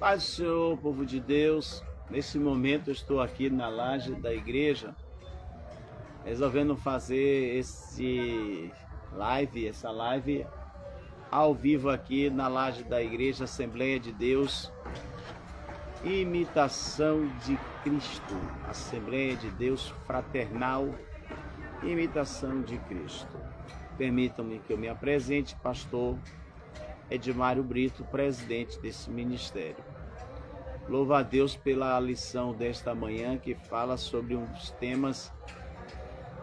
Paz do Senhor, povo de Deus. Nesse momento eu estou aqui na laje da igreja, resolvendo fazer essa live ao vivo aqui na laje da igreja Assembleia de Deus, Imitação de Cristo, Assembleia de Deus Fraternal, Imitação de Cristo. Permitam-me que eu me apresente, pastor Edmário Brito, presidente desse ministério. Louvo a Deus pela lição desta manhã, que fala sobre uns temas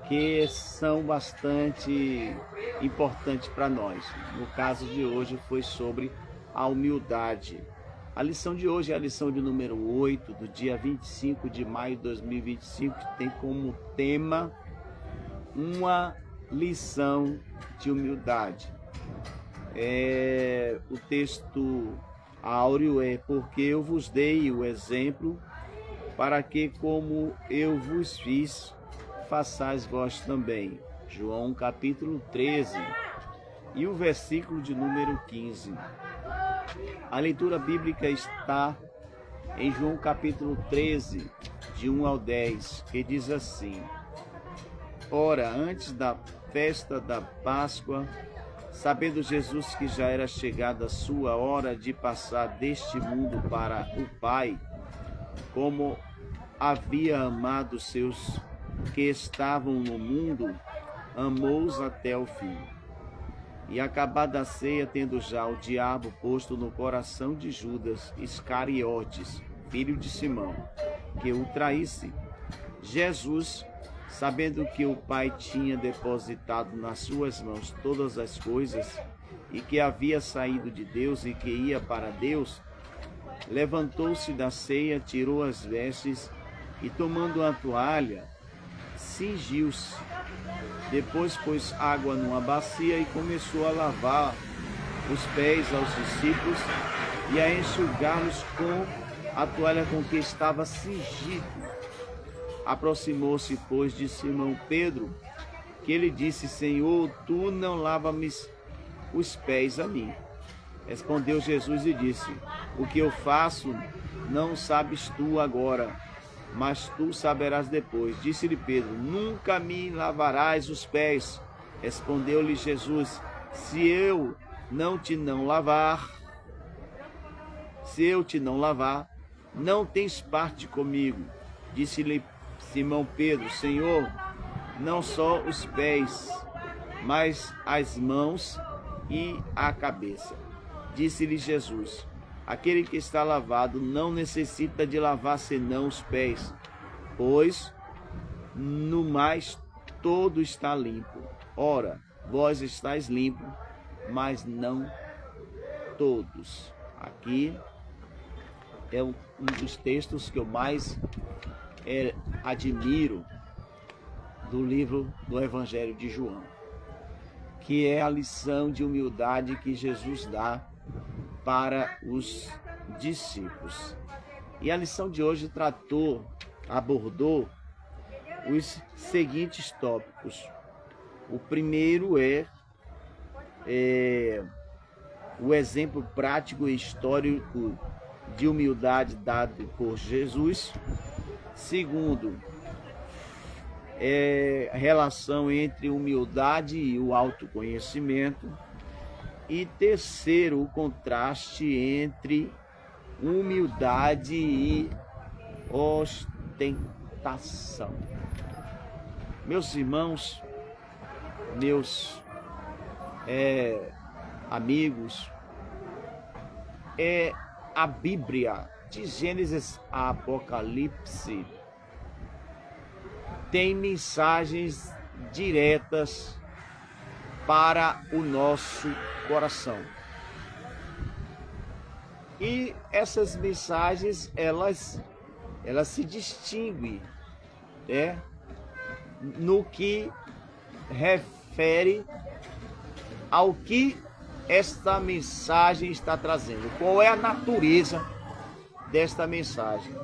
que são bastante importantes para nós. No caso de hoje foi sobre a humildade. A lição de hoje é a lição de número 8, do dia 25 de maio de 2025, que tem como tema uma lição de humildade. O texto áureo é: porque eu vos dei o exemplo para que, como eu vos fiz, façais vós também. João capítulo 13 e o versículo de número 15. A leitura bíblica está em João capítulo 13, de 1 ao 10, que diz assim: Ora, antes da festa da Páscoa, sabendo Jesus que já era chegada a sua hora de passar deste mundo para o Pai, como havia amado os seus que estavam no mundo, amou-os até o fim. E acabada a ceia, tendo já o diabo posto no coração de Judas Iscariotes, filho de Simão, que o traísse, Jesus, sabendo que o Pai tinha depositado nas suas mãos todas as coisas, e que havia saído de Deus e que ia para Deus, levantou-se da ceia, tirou as vestes e, tomando a toalha, cingiu-se. Depois pôs água numa bacia e começou a lavar os pés aos discípulos e a enxugá-los com a toalha com que estava cingido. Aproximou-se, pois, de Simão Pedro, que ele disse: Senhor, tu não lava-me os pés a mim. Respondeu Jesus e disse: O que eu faço não sabes tu agora, mas tu saberás depois. Disse-lhe Pedro: Nunca me lavarás os pés. Respondeu-lhe Jesus: Se eu te não lavar, não tens parte comigo. Disse-lhe Simão Pedro: Senhor, não só os pés, mas as mãos e a cabeça. Disse-lhe Jesus: Aquele que está lavado não necessita de lavar senão os pés, pois no mais todo está limpo. Ora, vós estáis limpos, mas não todos. Aqui é um dos textos que eu mais admiro do livro do Evangelho de João, que é a lição de humildade que Jesus dá para os discípulos. E a lição de hoje abordou os seguintes tópicos. O primeiro é o exemplo prático e histórico de humildade dado por Jesus. Segundo, a relação entre humildade e o autoconhecimento. E terceiro, o contraste entre humildade e ostentação. Meus irmãos, meus amigos, a Bíblia, de Gênesis a Apocalipse, tem mensagens diretas para o nosso coração. E essas mensagens, elas se distinguem, no que refere ao que esta mensagem está trazendo. Qual é a natureza desta mensagem?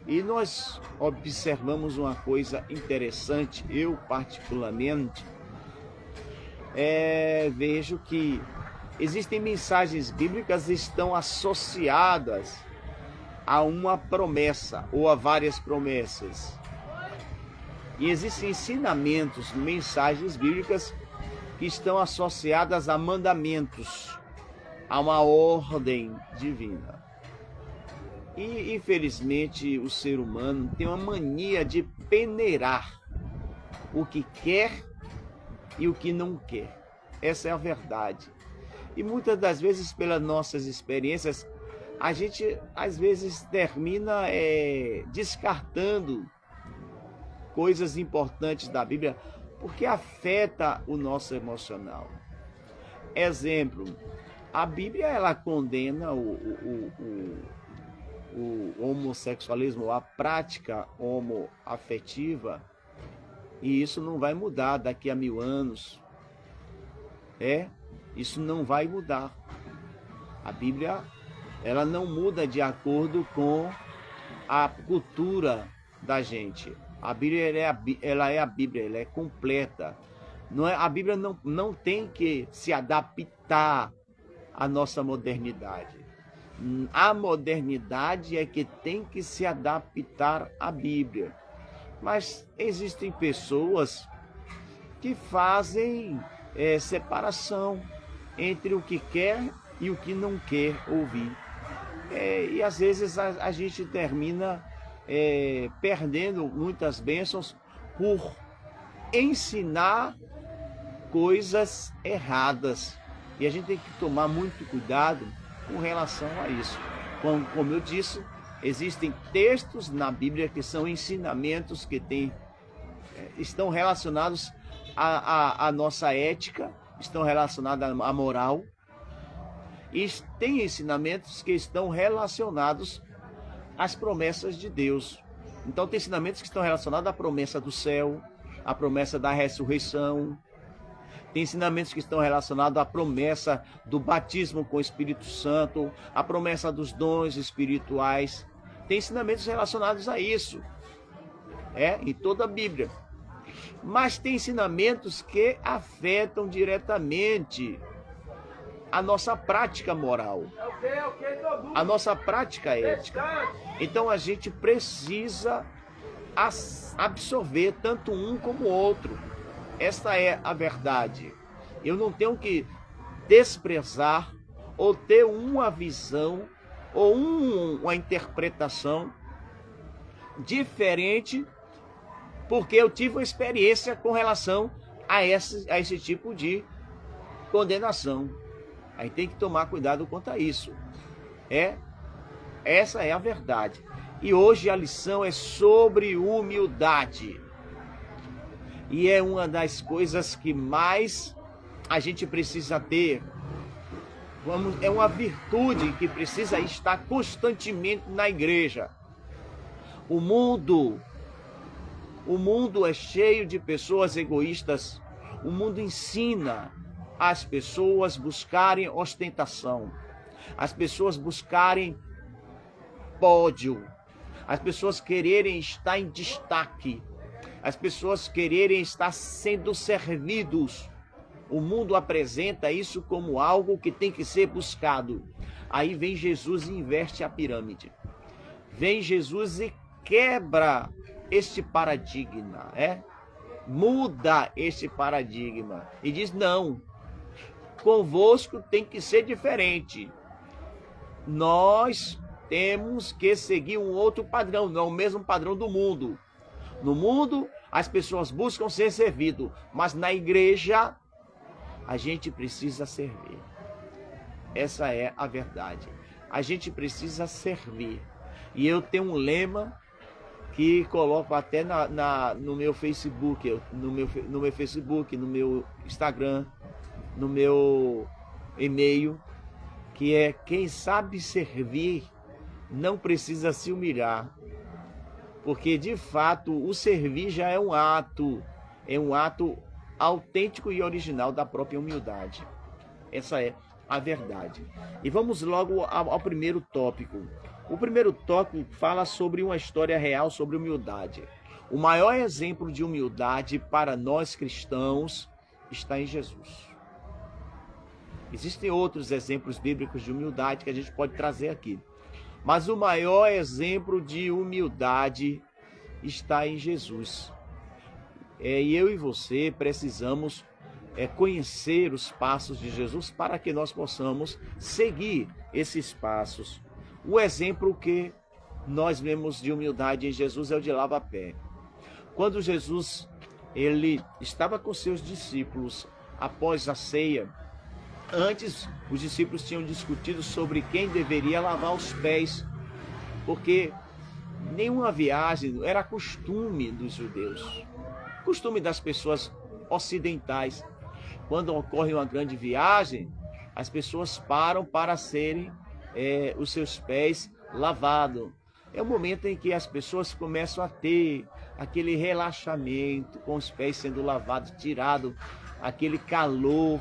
E nós observamos uma coisa interessante. Eu particularmente vejo que Existem mensagens bíblicas que estão associadas a uma promessa ou a várias promessas. E existem ensinamentos, mensagens bíblicas que estão associadas a mandamentos, a uma ordem divina. E, infelizmente, o ser humano tem uma mania de peneirar o que quer e o que não quer. Essa é a verdade. E muitas das vezes, pelas nossas experiências, a gente às vezes termina descartando coisas importantes da Bíblia porque afeta o nosso emocional. Exemplo, a Bíblia ela condena o homossexualismo, a prática homoafetiva, e isso não vai mudar daqui a 1000 anos. Isso não vai mudar. A Bíblia ela não muda de acordo com a cultura da gente. A Bíblia ela é a Bíblia, ela é completa. Não é, a Bíblia não tem que se adaptar à nossa modernidade. A modernidade é que tem que se adaptar à Bíblia. Mas existem pessoas que fazem separação entre o que quer e o que não quer ouvir. E às vezes a gente termina perdendo muitas bênçãos por ensinar coisas erradas. E a gente tem que tomar muito cuidado com relação a isso. Como eu disse, existem textos na Bíblia que são ensinamentos que estão relacionados à nossa ética, estão relacionados à moral. E tem ensinamentos que estão relacionados às promessas de Deus. Então tem ensinamentos que estão relacionados à promessa do céu, à promessa da ressurreição. Tem ensinamentos que estão relacionados à promessa do batismo com o Espírito Santo, à promessa dos dons espirituais. Tem ensinamentos relacionados a isso, em toda a Bíblia. Mas tem ensinamentos que afetam diretamente a nossa prática moral, a nossa prática ética. Então a gente precisa absorver tanto um como o outro. Esta é a verdade. Eu não tenho que desprezar ou ter uma visão ou uma interpretação diferente porque eu tive uma experiência com relação a esse tipo de condenação. Aí tem que tomar cuidado quanto a isso. Essa é a verdade. E hoje a lição é sobre humildade. E é uma das coisas que mais a gente precisa ter. É uma virtude que precisa estar constantemente na igreja. O mundo é cheio de pessoas egoístas. O mundo ensina as pessoas buscarem ostentação, as pessoas buscarem pódio, as pessoas quererem estar em destaque, as pessoas quererem estar sendo servidos. O mundo apresenta isso como algo que tem que ser buscado. Aí vem Jesus e inverte a pirâmide. Vem Jesus e quebra este paradigma, muda este paradigma e diz: não, convosco tem que ser diferente. Nós temos que seguir um outro padrão, não o mesmo padrão do mundo. No mundo, as pessoas buscam ser servidas, mas na igreja, a gente precisa servir. Essa é a verdade. A gente precisa servir. E eu tenho um lema que coloco até no meu Facebook, no meu Facebook, no meu Instagram, no meu e-mail, que é: quem sabe servir não precisa se humilhar. Porque, de fato, o servir já é um ato autêntico e original da própria humildade. Essa é a verdade. E vamos logo ao primeiro tópico. O primeiro tópico fala sobre uma história real sobre humildade. O maior exemplo de humildade para nós cristãos está em Jesus. Existem outros exemplos bíblicos de humildade que a gente pode trazer aqui. Mas o maior exemplo de humildade está em Jesus. E eu e você precisamos conhecer os passos de Jesus para que nós possamos seguir esses passos. O exemplo que nós vemos de humildade em Jesus é o de lava-pé. Quando Jesus ele estava com seus discípulos após a ceia, antes os discípulos tinham discutido sobre quem deveria lavar os pés, porque nenhuma viagem era costume dos judeus, costume das pessoas ocidentais. Quando ocorre uma grande viagem, as pessoas param para serem os seus pés lavados. É o momento em que as pessoas começam a ter aquele relaxamento, com os pés sendo lavados, tirado aquele calor,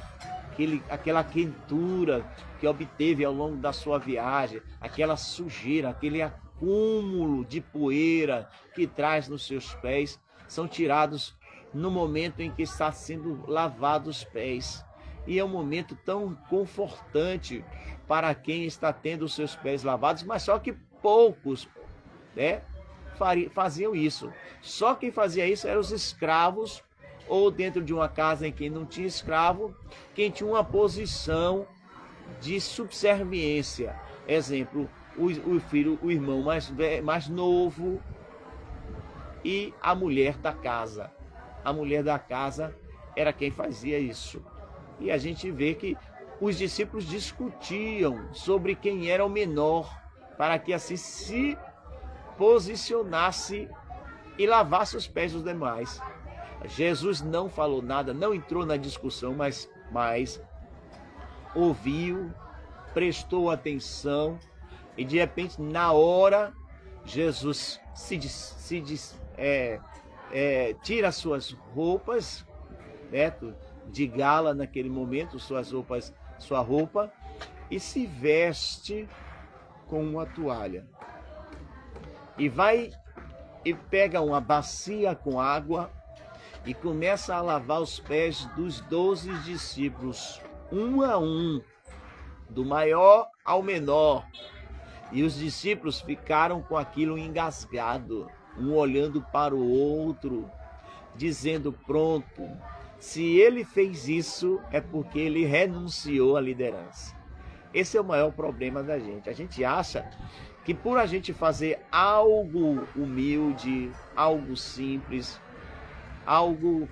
aquela quentura que obteve ao longo da sua viagem, aquela sujeira, aquele acúmulo de poeira que traz nos seus pés, são tirados no momento em que está sendo lavados os pés. E é um momento tão confortante para quem está tendo os seus pés lavados, mas só que poucos faziam isso. Só quem fazia isso eram os escravos, ou dentro de uma casa em que não tinha escravo, quem tinha uma posição de subserviência. Exemplo, o filho, o irmão mais novo e a mulher da casa. A mulher da casa era quem fazia isso. E a gente vê que os discípulos discutiam sobre quem era o menor, para que assim se posicionasse e lavasse os pés dos demais. Jesus não falou nada, não entrou na discussão, mas ouviu, prestou atenção, e de repente, na hora, Jesus tira suas roupas, de gala naquele momento, sua roupa, e se veste com uma toalha. E vai e pega uma bacia com água e começa a lavar os pés dos 12 discípulos, um a um, do maior ao menor. E os discípulos ficaram com aquilo engasgado, um olhando para o outro, dizendo: pronto, se ele fez isso é porque ele renunciou à liderança. Esse é o maior problema da gente. A gente acha que por a gente fazer algo humilde, algo simples, algo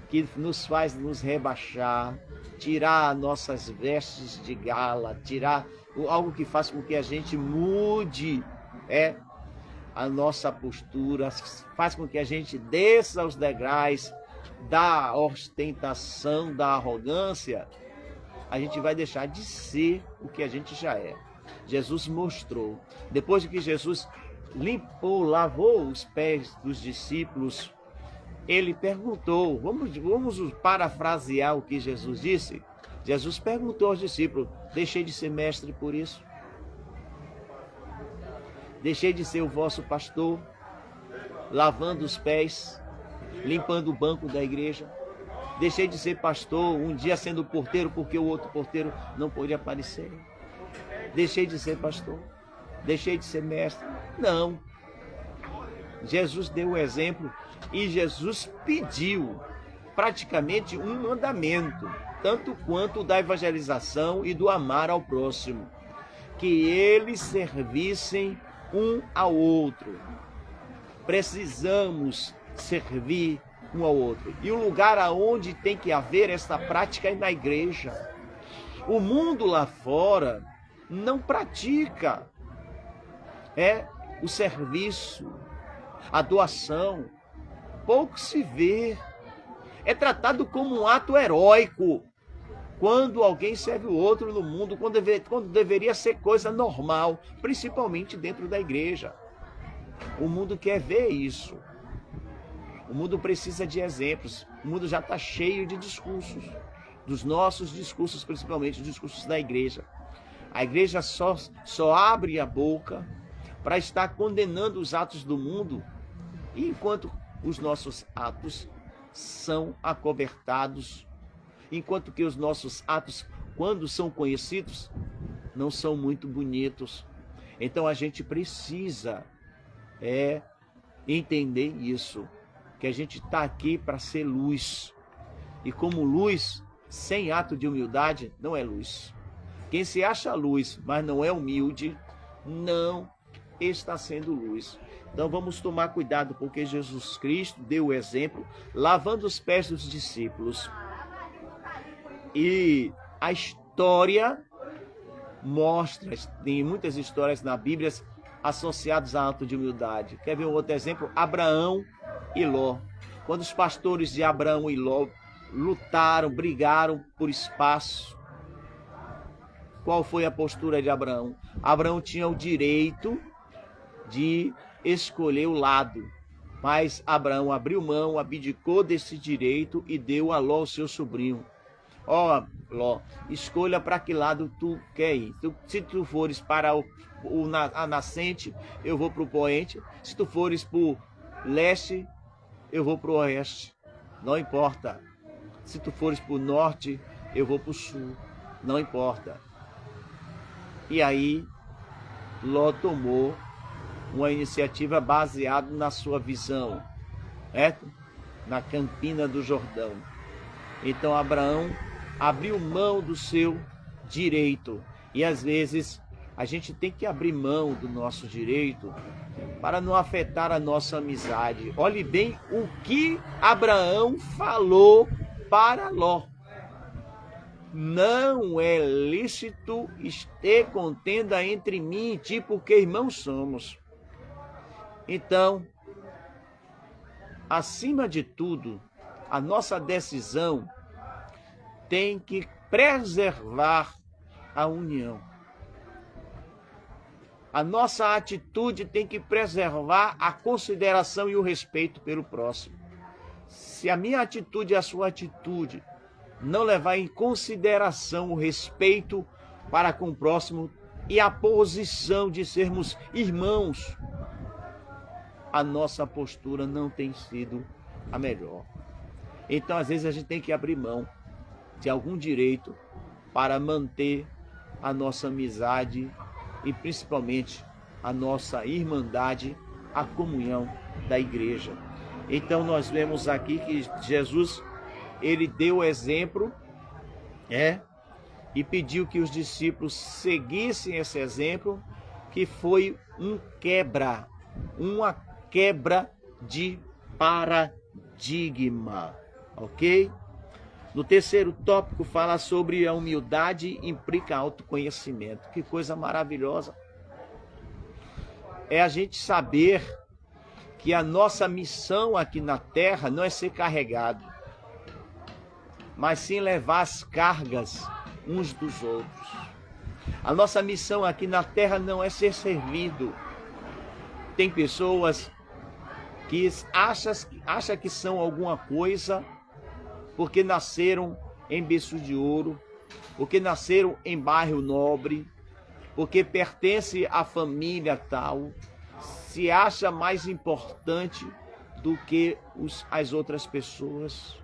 que nos faz nos rebaixar, tirar nossas vestes de gala, tirar algo que faz com que a gente mude a nossa postura, faz com que a gente desça os degraus da ostentação, da arrogância, a gente vai deixar de ser o que a gente já é. Jesus mostrou, depois de que Jesus limpou, lavou os pés dos discípulos, ele perguntou, vamos parafrasear o que Jesus disse. Jesus perguntou aos discípulos: deixei de ser mestre por isso? Deixei de ser o vosso pastor, lavando os pés, limpando o banco da igreja? Deixei de ser pastor, um dia sendo porteiro, porque o outro porteiro não podia aparecer? Deixei de ser pastor? Deixei de ser mestre? Não. Jesus deu o exemplo e Jesus pediu praticamente um mandamento, tanto quanto o da evangelização e do amar ao próximo, que eles servissem um ao outro. Precisamos servir um ao outro. E o lugar aonde tem que haver essa prática é na igreja. O mundo lá fora não pratica o serviço, a doação. Pouco se vê. É tratado como um ato heróico quando alguém serve o outro no mundo, quando deveria ser coisa normal, principalmente dentro da igreja. O mundo quer ver isso. O mundo precisa de exemplos. O mundo já está cheio de discursos, dos nossos discursos, principalmente os discursos da igreja. A igreja só abre a boca para estar condenando os atos do mundo, enquanto os nossos atos são acobertados, enquanto que os nossos atos quando são conhecidos, não são muito bonitos. Então a gente precisa entender isso, que a gente está aqui para ser luz. E como luz, sem ato de humildade, não é luz. Quem se acha luz, mas não é humilde, não está sendo luz. Então vamos tomar cuidado, porque Jesus Cristo deu o exemplo, lavando os pés dos discípulos. E a história mostra, tem muitas histórias na Bíblia associadas a ato de humildade. Quer ver um outro exemplo? Abraão e Ló. Quando os pastores de Abraão e Ló lutaram, brigaram por espaço, qual foi a postura de Abraão? Abraão tinha o direito de escolher o lado, mas Abraão abriu mão, abdicou desse direito e deu a Ló, o seu sobrinho. Ó, Ló, escolha para que lado tu quer ir. Se tu fores para a nascente, eu vou para o poente. Se tu fores para o leste, eu vou para o oeste. Não importa. Se tu fores para o norte, eu vou para o sul. Não importa. E aí, Ló tomou uma iniciativa baseada na sua visão, certo? Na Campina do Jordão. Então, Abraão abriu mão do seu direito. E às vezes a gente tem que abrir mão do nosso direito para não afetar a nossa amizade. Olhe bem o que Abraão falou para Ló. Não é lícito ter contenda entre mim e ti, porque irmãos somos. Então, acima de tudo, a nossa decisão tem que preservar a união. A nossa atitude tem que preservar a consideração e o respeito pelo próximo. Se a minha atitude e a sua atitude não levar em consideração o respeito para com o próximo e a posição de sermos irmãos, a nossa postura não tem sido a melhor. Então, às vezes, a gente tem que abrir mão de algum direito para manter a nossa amizade e principalmente a nossa irmandade, a comunhão da igreja. Então nós vemos aqui que Jesus, ele deu o exemplo, e pediu que os discípulos seguissem esse exemplo, que foi uma quebra de paradigma, ok? No terceiro tópico fala sobre a humildade implica autoconhecimento. Que coisa maravilhosa. É a gente saber que a nossa missão aqui na Terra não é ser carregado, mas sim levar as cargas uns dos outros. A nossa missão aqui na Terra não é ser servido. Tem pessoas que acham que são alguma coisa porque nasceram em berço de ouro, porque nasceram em bairro nobre, porque pertence à família tal, se acha mais importante do que as outras pessoas,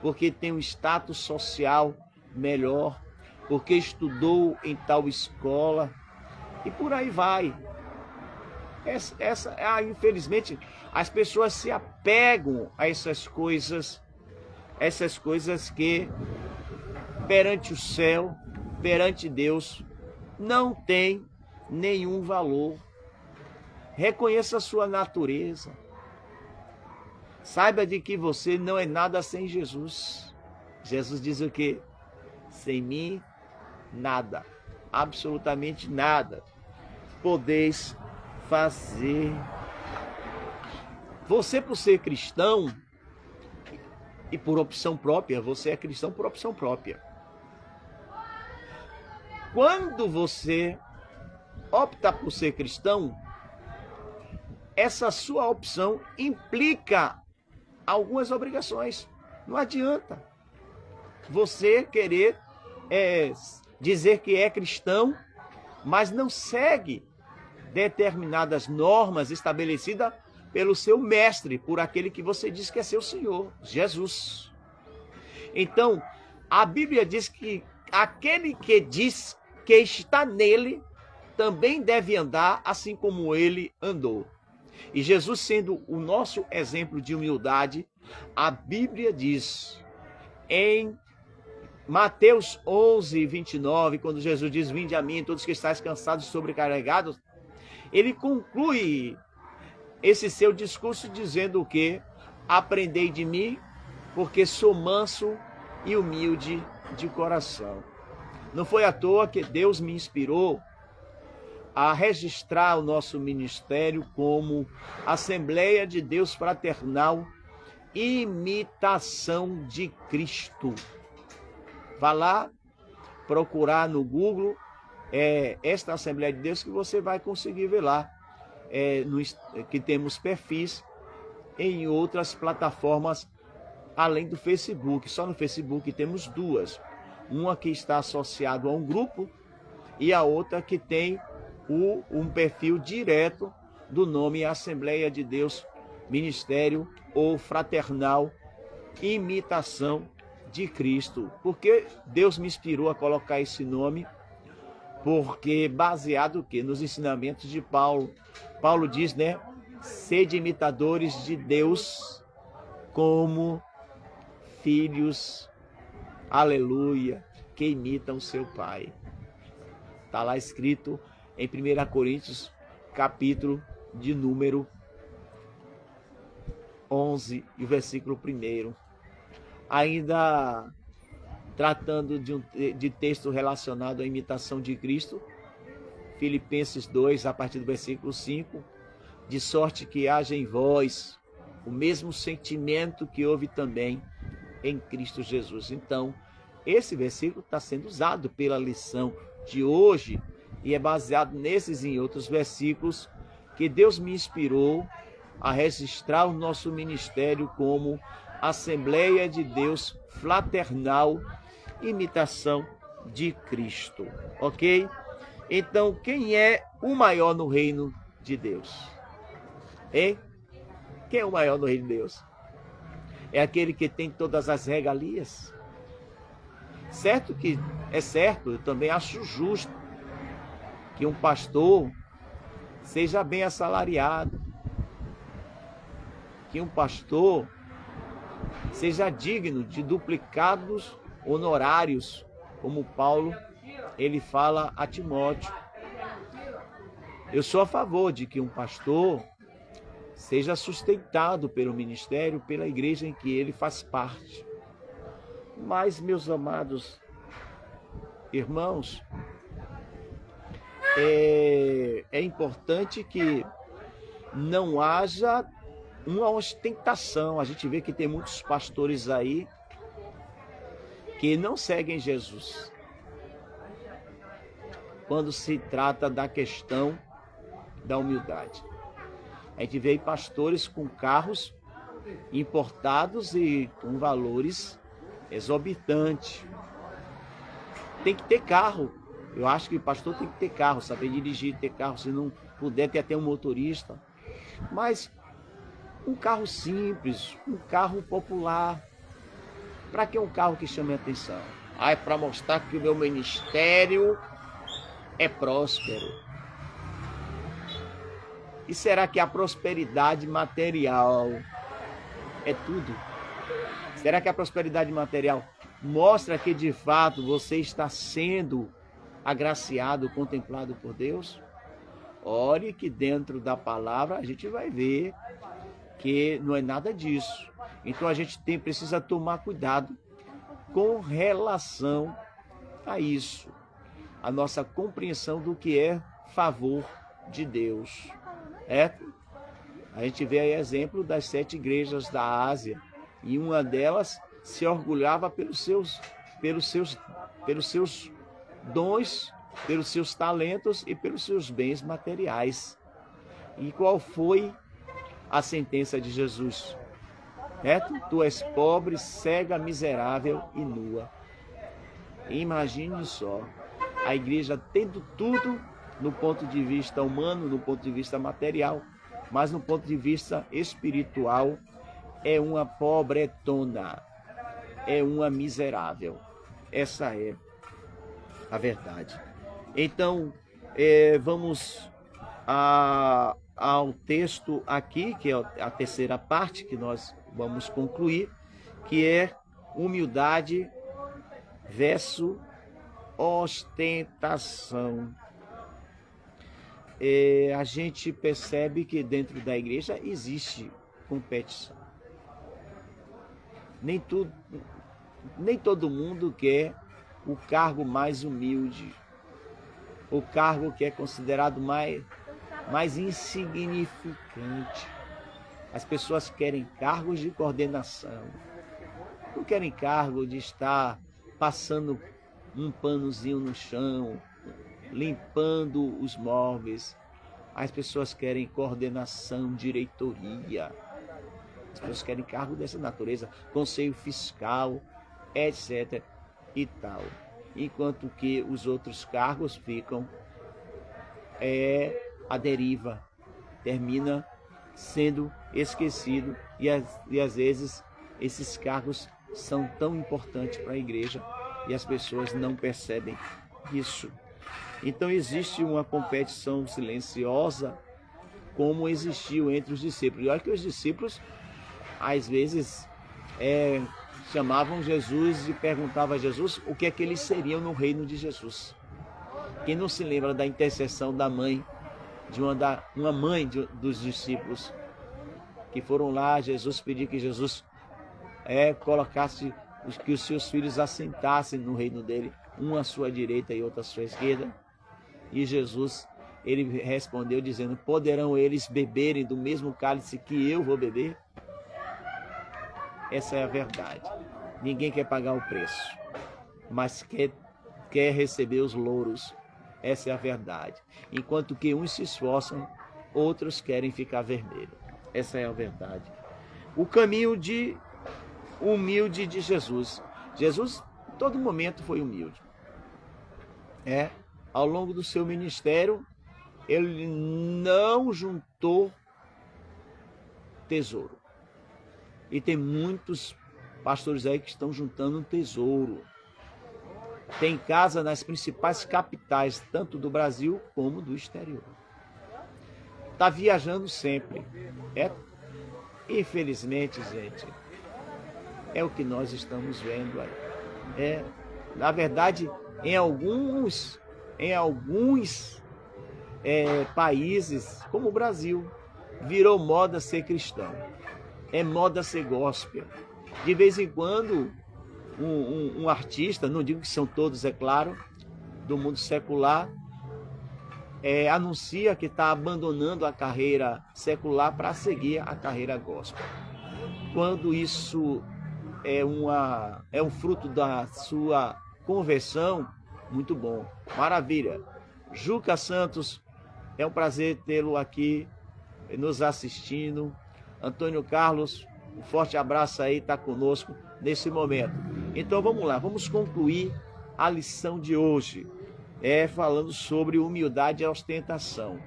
porque tem um status social melhor, porque estudou em tal escola, e por aí vai. Infelizmente, as pessoas se apegam a essas coisas que perante o céu, perante Deus, não tem nenhum valor. Reconheça a sua natureza. Saiba de que você não é nada sem Jesus. Jesus diz o quê? Sem mim, nada, absolutamente nada podeis fazer. Você, por ser cristão, e por opção própria, você é cristão por opção própria. Quando você opta por ser cristão, essa sua opção implica algumas obrigações. Não adianta você querer dizer que é cristão, mas não segue determinadas normas estabelecidas pelo seu mestre, por aquele que você diz que é seu Senhor, Jesus. Então, A Bíblia diz que aquele que diz que está nele também deve andar assim como ele andou. E Jesus, sendo o nosso exemplo de humildade, a Bíblia diz em Mateus 11, 29, quando Jesus diz: vinde a mim, todos que estáis cansados e sobrecarregados, ele conclui esse seu discurso dizendo o quê? Aprendei de mim, porque sou manso e humilde de coração. Não foi à toa que Deus me inspirou a registrar o nosso ministério como Assembleia de Deus Fraternal, Imitação de Cristo. Vá lá procurar no Google esta Assembleia de Deus, que você vai conseguir ver lá, que temos perfis em outras plataformas além do Facebook. Só no Facebook temos duas. Uma que está associada a um grupo e a outra que tem um perfil direto do nome Assembleia de Deus Ministério ou Fraternal Imitação de Cristo. Porque Deus me inspirou a colocar esse nome? Porque baseado o quê? Nos ensinamentos de Paulo. Paulo diz, né? Sede imitadores de Deus como filhos, aleluia, que imitam seu Pai. Está lá escrito em 1 Coríntios, capítulo de número 11, e o versículo 1. Ainda tratando de texto relacionado à imitação de Cristo, Filipenses 2, a partir do versículo 5, de sorte que haja em vós o mesmo sentimento que houve também em Cristo Jesus. Então, esse versículo está sendo usado pela lição de hoje e é baseado nesses e em outros versículos que Deus me inspirou a registrar o nosso ministério como Assembleia de Deus Fraternal, Imitação de Cristo. Ok? Então, quem é o maior no reino de Deus? Hein? Quem é o maior no reino de Deus? É aquele que tem todas as regalias. Certo que é certo, eu também acho justo que um pastor seja bem assalariado, que um pastor seja digno de duplicados honorários, como Paulo ele fala a Timóteo. Eu sou a favor de que um pastor seja sustentado pelo ministério, pela igreja em que ele faz parte. Mas, meus amados irmãos, é importante que não haja uma ostentação. A gente vê que tem muitos pastores aí que não seguem Jesus quando se trata da questão da humildade. A gente vê pastores com carros importados e com valores exorbitantes. Tem que ter carro. Eu acho que o pastor tem que ter carro, saber dirigir, ter carro. Se não puder, ter até um motorista. Mas um carro simples, um carro popular. Para que um carro que chame a atenção? É para mostrar que o meu ministério é próspero. E será que a prosperidade material é tudo? Será que a prosperidade material mostra que de fato você está sendo agraciado, contemplado por Deus? Olhe que dentro da palavra a gente vai ver que não é nada disso. Então a gente precisa tomar cuidado com relação a isso. A nossa compreensão do que é favor de Deus. A gente vê aí exemplo das 7 igrejas da Ásia. E uma delas se orgulhava pelos seus dons, pelos seus talentos e pelos seus bens materiais. E qual foi a sentença de Jesus? Tu és pobre, cega, miserável e nua. Imagine só, a igreja tendo tudo no ponto de vista humano, no ponto de vista material, mas no ponto de vista espiritual, é uma pobretona, é uma miserável. Essa é a verdade. Então, vamos ao texto aqui, que é a terceira parte que nós vamos concluir, que é humildade versus ostentação. A gente percebe que dentro da igreja existe competição. Nem todo mundo quer o cargo mais humilde, o cargo que é considerado mais insignificante. As pessoas querem cargos de coordenação, não querem cargo de estar passando um panozinho no chão, limpando os móveis. As pessoas querem coordenação, diretoria. As pessoas querem cargo dessa natureza, conselho fiscal, etc. e tal. Enquanto que os outros cargos ficam à deriva, termina sendo esquecido e às vezes esses cargos são tão importantes para a igreja e as pessoas não percebem isso. Então existe uma competição silenciosa como existiu entre os discípulos. E olha que os discípulos às vezes chamavam Jesus e perguntavam a Jesus o que é que eles seriam no reino de Jesus. Quem não se lembra da intercessão da mãe, uma mãe dos discípulos, que foram lá, Jesus pediu que Jesus colocasse, que os seus filhos assentassem no reino dele, um à sua direita e outro à sua esquerda. E Jesus, ele respondeu dizendo: poderão eles beberem do mesmo cálice que eu vou beber? Essa é a verdade. Ninguém quer pagar o preço, mas quer receber os louros. Essa é a verdade. Enquanto que uns se esforçam, outros querem ficar vermelhos. Essa é a verdade. O caminho humilde de Jesus. Jesus, em todo momento, foi humilde. Ao longo do seu ministério, ele não juntou tesouro. E tem muitos pastores aí que estão juntando um tesouro. Tem casa nas principais capitais, tanto do Brasil como do exterior. Está viajando sempre. Infelizmente, gente, é o que nós estamos vendo aí. Na verdade, em alguns países, como o Brasil, virou moda ser cristão. É moda ser gospel. De vez em quando, um artista, não digo que são todos, é claro, do mundo secular, anuncia que está abandonando a carreira secular para seguir a carreira gospel. Quando isso é um fruto da sua conversão, muito bom, maravilha. Juca Santos, é um prazer tê-lo aqui nos assistindo. Antônio Carlos, um forte abraço aí, está conosco nesse momento. Então vamos lá, vamos concluir a lição de hoje, falando sobre humildade e ostentação.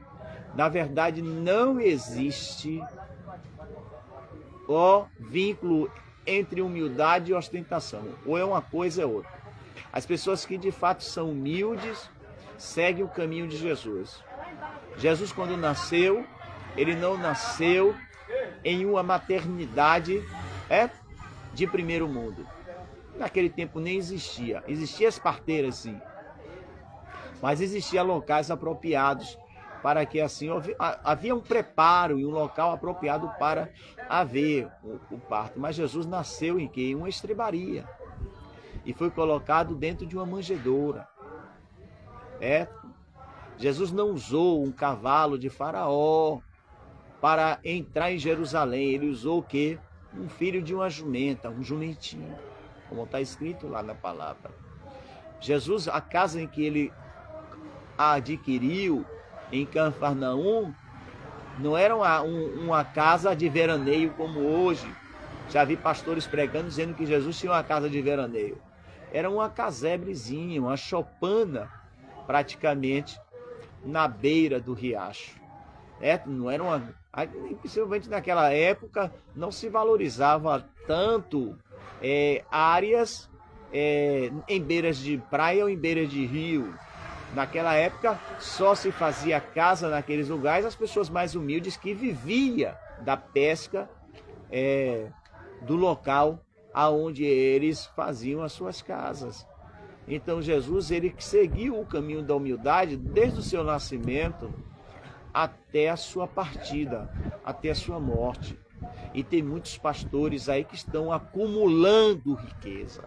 Na verdade, não existe vínculo entre humildade e ostentação. Ou é uma coisa ou é outra. As pessoas que de fato são humildes seguem o caminho de Jesus. Jesus, quando nasceu, ele não nasceu em uma maternidade de primeiro mundo. Naquele tempo nem existia. Existiam as parteiras, sim. Mas existiam locais apropriados para que assim havia um preparo e um local apropriado para haver o parto. Mas Jesus nasceu em quê? Em uma estrebaria. E foi colocado dentro de uma manjedoura. Jesus não usou um cavalo de Faraó para entrar em Jerusalém. Ele usou o quê? Um filho de uma jumenta, um jumentinho, como está escrito lá na palavra. Jesus, a casa em que ele adquiriu em Cafarnaum, não era uma casa de veraneio como hoje. Já vi pastores pregando dizendo que Jesus tinha uma casa de veraneio. Era uma casebrezinha, uma choupana, praticamente, na beira do riacho. Não era possivelmente naquela época não se valorizava tanto áreas em beiras de praia ou em beiras de rio. Naquela época só se fazia casa naqueles lugares as pessoas mais humildes que viviam da pesca do local aonde eles faziam as suas casas. Então Jesus, ele seguiu o caminho da humildade desde o seu nascimento até a sua partida, até a sua morte. E tem muitos pastores aí que estão acumulando riqueza.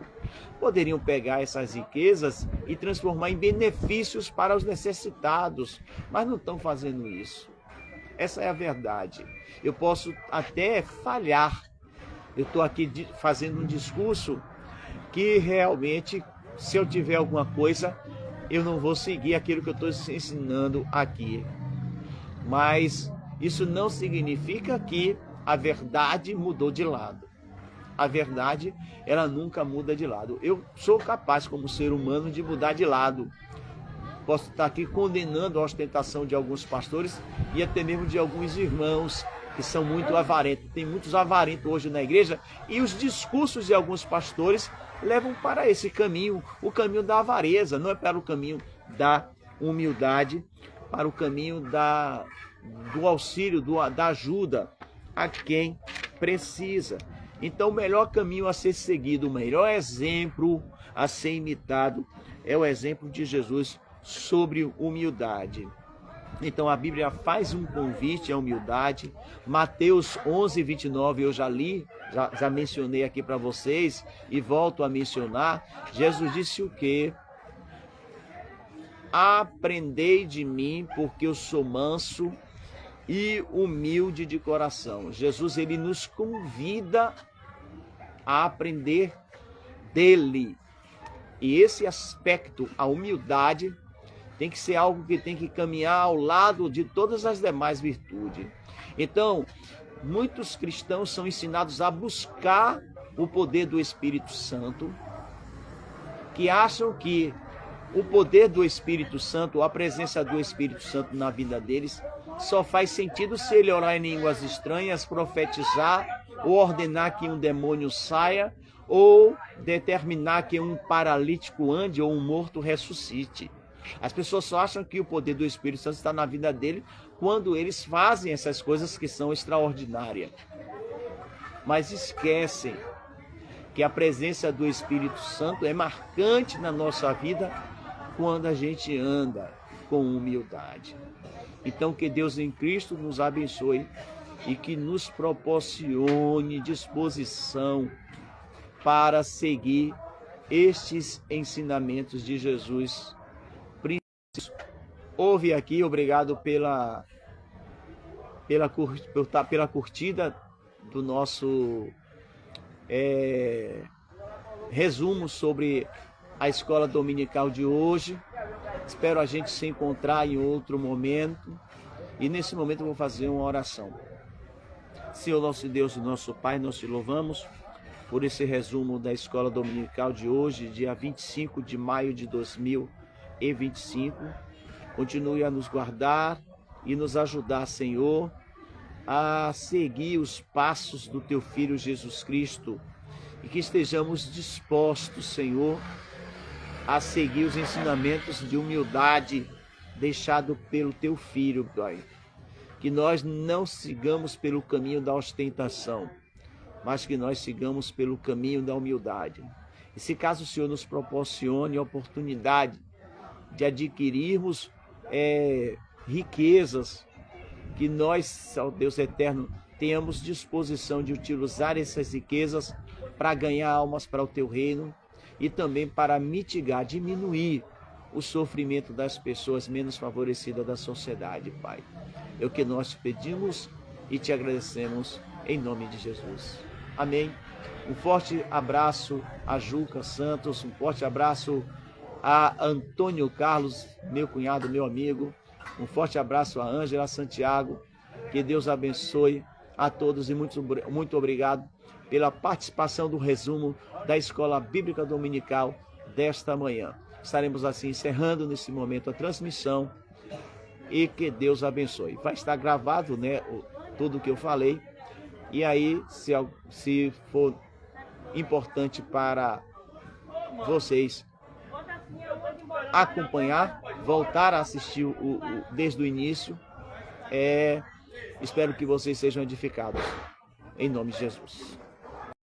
Poderiam pegar essas riquezas e transformar em benefícios para os necessitados, mas não estão fazendo isso. Essa é a verdade. Eu posso até falhar. Eu estou aqui fazendo um discurso que realmente, se eu tiver alguma coisa, eu não vou seguir aquilo que eu estou ensinando aqui. Mas isso não significa que a verdade mudou de lado. A verdade, ela nunca muda de lado. Eu sou capaz, como ser humano, de mudar de lado. Posso estar aqui condenando a ostentação de alguns pastores e até mesmo de alguns irmãos que são muito avarentos. Tem muitos avarentos hoje na igreja e os discursos de alguns pastores levam para esse caminho, o caminho da avareza, não é para o caminho da humildade, para o caminho do auxílio, da ajuda a quem precisa. Então, o melhor caminho a ser seguido, o melhor exemplo a ser imitado é o exemplo de Jesus sobre humildade. Então, a Bíblia faz um convite à humildade. Mateus 11, 29, eu já li, já mencionei aqui para vocês e volto a mencionar. Jesus disse o quê? Aprendei de mim, porque eu sou manso e humilde de coração. Jesus, ele nos convida a aprender dele. E esse aspecto, a humildade, tem que ser algo que tem que caminhar ao lado de todas as demais virtudes. Então, muitos cristãos são ensinados a buscar o poder do Espírito Santo, que acham que o poder do Espírito Santo, a presença do Espírito Santo na vida deles, só faz sentido se ele orar em línguas estranhas, profetizar, ou ordenar que um demônio saia, ou determinar que um paralítico ande ou um morto ressuscite. As pessoas só acham que o poder do Espírito Santo está na vida dele quando eles fazem essas coisas que são extraordinárias. Mas esquecem que a presença do Espírito Santo é marcante na nossa vida quando a gente anda com humildade. Então, que Deus em Cristo nos abençoe e que nos proporcione disposição para seguir estes ensinamentos de Jesus. Ouve aqui, obrigado pela curtida do nosso resumo sobre a escola dominical de hoje. Espero a gente se encontrar em outro momento. E nesse momento eu vou fazer uma oração. Senhor nosso Deus e nosso Pai, nós te louvamos por esse resumo da escola dominical de hoje, dia 25 de maio de 2025. Continue a nos guardar e nos ajudar, Senhor, a seguir os passos do Teu Filho Jesus Cristo e que estejamos dispostos, Senhor, a seguir os ensinamentos de humildade deixado pelo Teu Filho, Pai. Que nós não sigamos pelo caminho da ostentação, mas que nós sigamos pelo caminho da humildade. E se caso o Senhor nos proporcione a oportunidade de adquirirmos riquezas, que nós, ó Deus eterno, tenhamos disposição de utilizar essas riquezas para ganhar almas para o Teu reino e também para mitigar, diminuir o sofrimento das pessoas menos favorecidas da sociedade, Pai. É o que nós te pedimos e te agradecemos em nome de Jesus. Amém. Um forte abraço a Juca Santos, um forte abraço a Antônio Carlos, meu cunhado, meu amigo. Um forte abraço a Ângela Santiago. Que Deus abençoe a todos e muito obrigado pela participação do resumo da Escola Bíblica Dominical desta manhã. Estaremos assim encerrando nesse momento a transmissão e que Deus abençoe. Vai estar gravado, né, tudo o que eu falei, e aí, se for importante para vocês acompanhar, voltar a assistir desde o início. Espero que vocês sejam edificados. Em nome de Jesus.